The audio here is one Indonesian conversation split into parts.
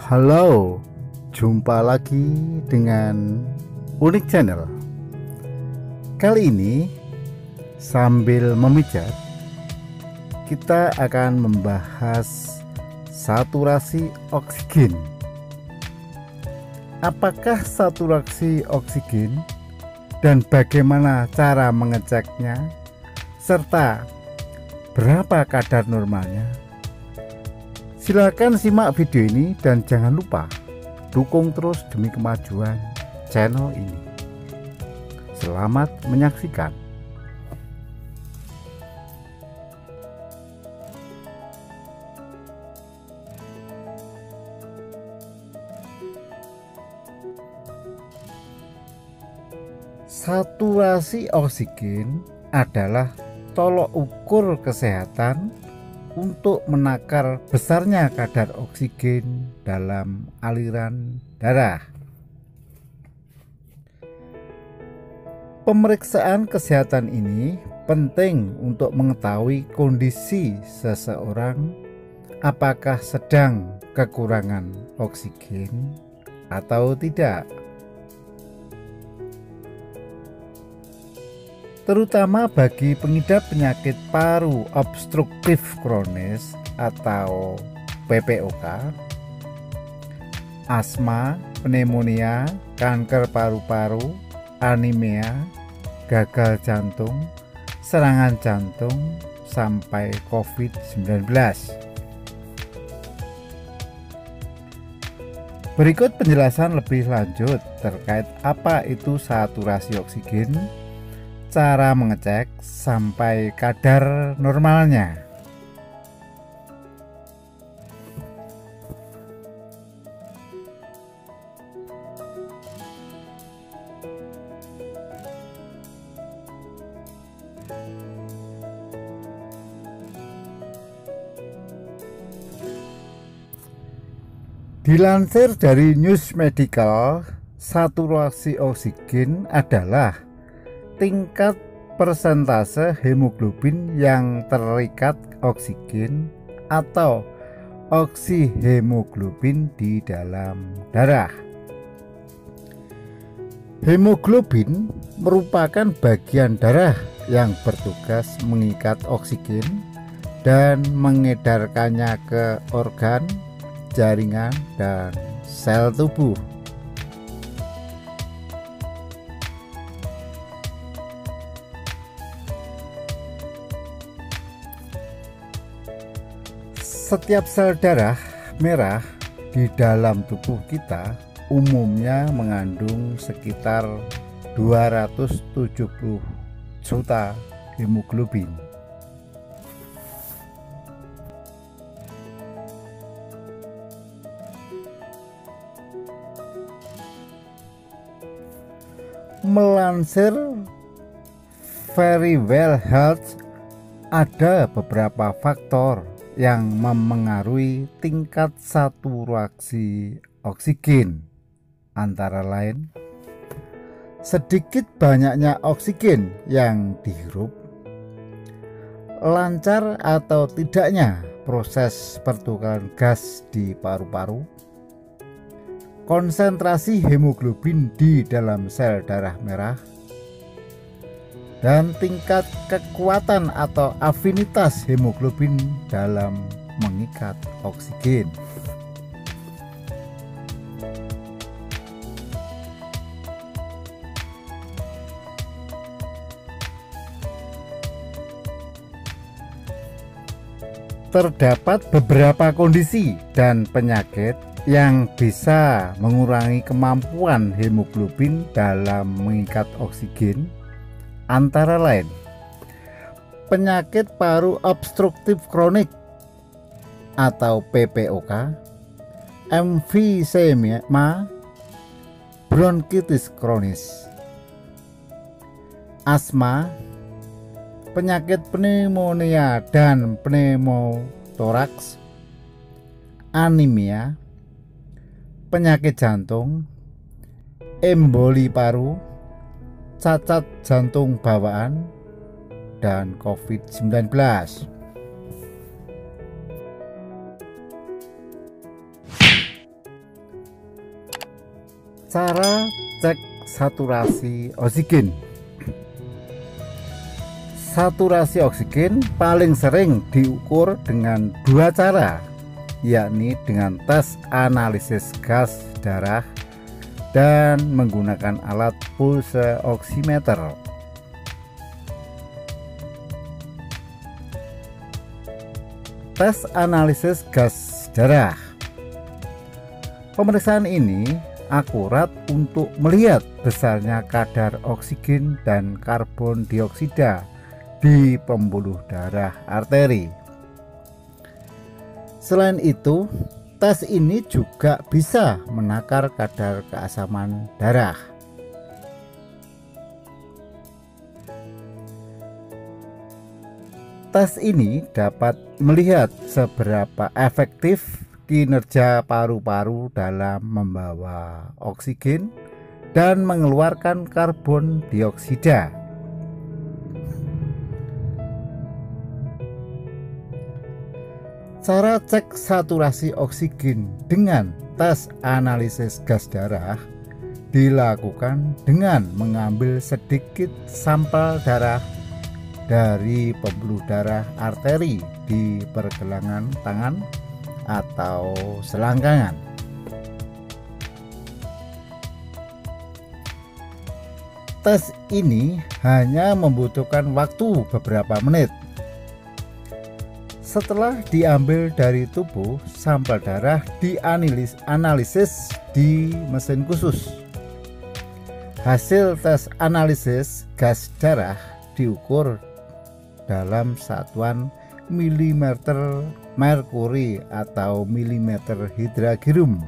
Halo, jumpa lagi dengan Unik Channel. Kali ini sambil memijat, kita akan membahas saturasi oksigen. Apakah saturasi oksigen dan bagaimana cara mengeceknya, serta berapa kadar normalnya? Silakan simak video ini dan jangan lupa dukung terus demi kemajuan channel ini. Selamat menyaksikan. Saturasi oksigen adalah tolok ukur kesehatan untuk menakar besarnya kadar oksigen dalam aliran darah. Pemeriksaan kesehatan ini penting untuk mengetahui kondisi seseorang, apakah sedang kekurangan oksigen atau tidak. Terutama bagi pengidap penyakit paru obstruktif kronis atau PPOK, asma, pneumonia, kanker paru-paru, anemia, gagal jantung, serangan jantung, sampai COVID-19. Berikut penjelasan lebih lanjut terkait apa itu saturasi oksigen, cara mengecek sampai kadar normalnya. Dilansir dari News Medical, saturasi oksigen adalah tingkat persentase hemoglobin yang terikat oksigen atau oksihemoglobin di dalam darah. Hemoglobin merupakan bagian darah yang bertugas mengikat oksigen dan mengedarkannya ke organ, jaringan, dan sel tubuh. Setiap sel darah merah di dalam tubuh kita umumnya mengandung sekitar 270 juta hemoglobin. Melansir Very Well Health, ada beberapa faktor yang memengaruhi tingkat saturasi oksigen, antara lain sedikit banyaknya oksigen yang dihirup, lancar atau tidaknya proses pertukaran gas di paru-paru, konsentrasi hemoglobin di dalam sel darah merah, dan tingkat kekuatan atau afinitas hemoglobin dalam mengikat oksigen. Terdapat beberapa kondisi dan penyakit yang bisa mengurangi kemampuan hemoglobin dalam mengikat oksigen, antara lain penyakit paru obstruktif kronik atau PPOK, emfisema, bronkitis kronis, asma, penyakit pneumonia dan pneumotoraks, anemia, penyakit jantung, emboli paru, cacat jantung bawaan, dan COVID-19. Cara cek saturasi oksigen. Saturasi oksigen paling sering diukur dengan dua cara, yakni dengan tes analisis gas darah dan menggunakan alat pulse oximeter. Tes analisis gas darah. Pemeriksaan ini akurat untuk melihat besarnya kadar oksigen dan karbon dioksida di pembuluh darah arteri. Selain itu, tes ini juga bisa menakar kadar keasaman darah. Tes ini dapat melihat seberapa efektif kinerja paru-paru dalam membawa oksigen dan mengeluarkan karbon dioksida. Cara cek saturasi oksigen dengan tes analisis gas darah dilakukan dengan mengambil sedikit sampel darah dari pembuluh darah arteri di pergelangan tangan atau selangkangan. Tes ini hanya membutuhkan waktu beberapa menit. Setelah diambil dari tubuh, sampel darah dianalisis di mesin khusus. Hasil tes analisis gas darah diukur dalam satuan milimeter merkuri atau milimeter hidragirum.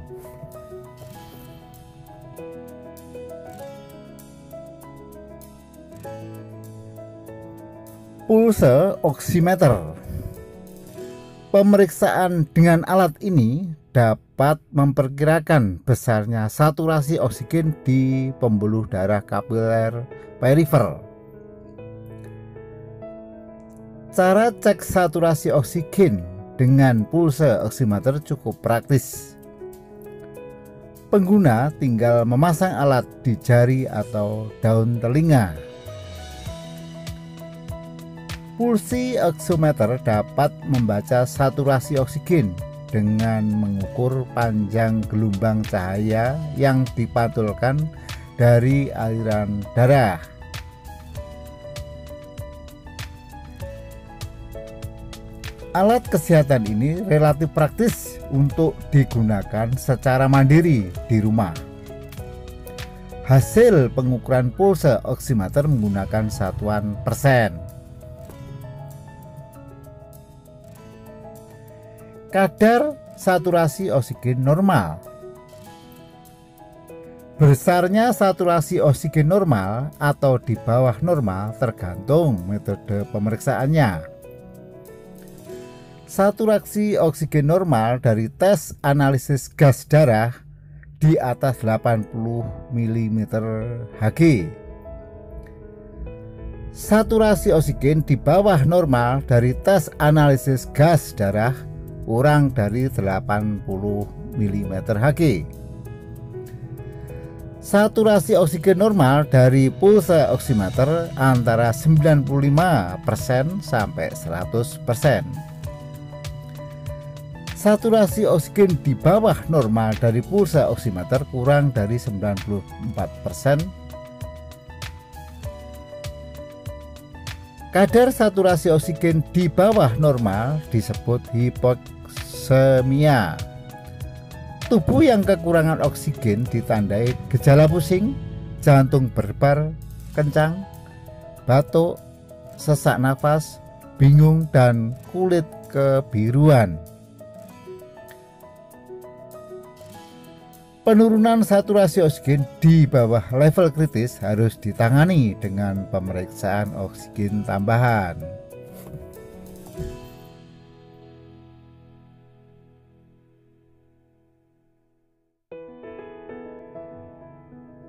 Pulse oximeter. Pemeriksaan dengan alat ini dapat memperkirakan besarnya saturasi oksigen di pembuluh darah kapiler perifer. Cara cek saturasi oksigen dengan pulse oximeter cukup praktis. Pengguna tinggal memasang alat di jari atau daun telinga. Pulse oximeter dapat membaca saturasi oksigen dengan mengukur panjang gelombang cahaya yang dipantulkan dari aliran darah. Alat kesehatan ini relatif praktis untuk digunakan secara mandiri di rumah. Hasil pengukuran pulse oximeter menggunakan satuan persen. Kadar saturasi oksigen normal. Besarnya saturasi oksigen normal atau di bawah normal tergantung metode pemeriksaannya. Saturasi oksigen normal dari tes analisis gas darah di atas 80 mm Hg. Saturasi oksigen di bawah normal dari tes analisis gas darah kurang dari 80 mm Hg. Saturasi oksigen normal dari pulse oximeter antara 95% sampai 100%. Saturasi oksigen di bawah normal dari pulse oximeter kurang dari 94%. Kadar saturasi oksigen di bawah normal disebut hipoxemia. Tubuh yang kekurangan oksigen ditandai gejala pusing, jantung berdebar kencang, batuk, sesak nafas, bingung, dan kulit kebiruan. Penurunan saturasi oksigen di bawah level kritis harus ditangani dengan pemeriksaan oksigen tambahan.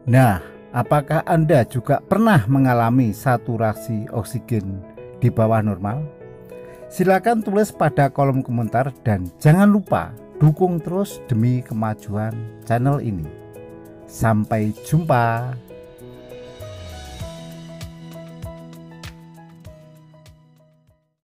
Nah, apakah Anda juga pernah mengalami saturasi oksigen di bawah normal? Silakan tulis pada kolom komentar dan jangan lupa dukung terus demi kemajuan channel ini. Sampai jumpa.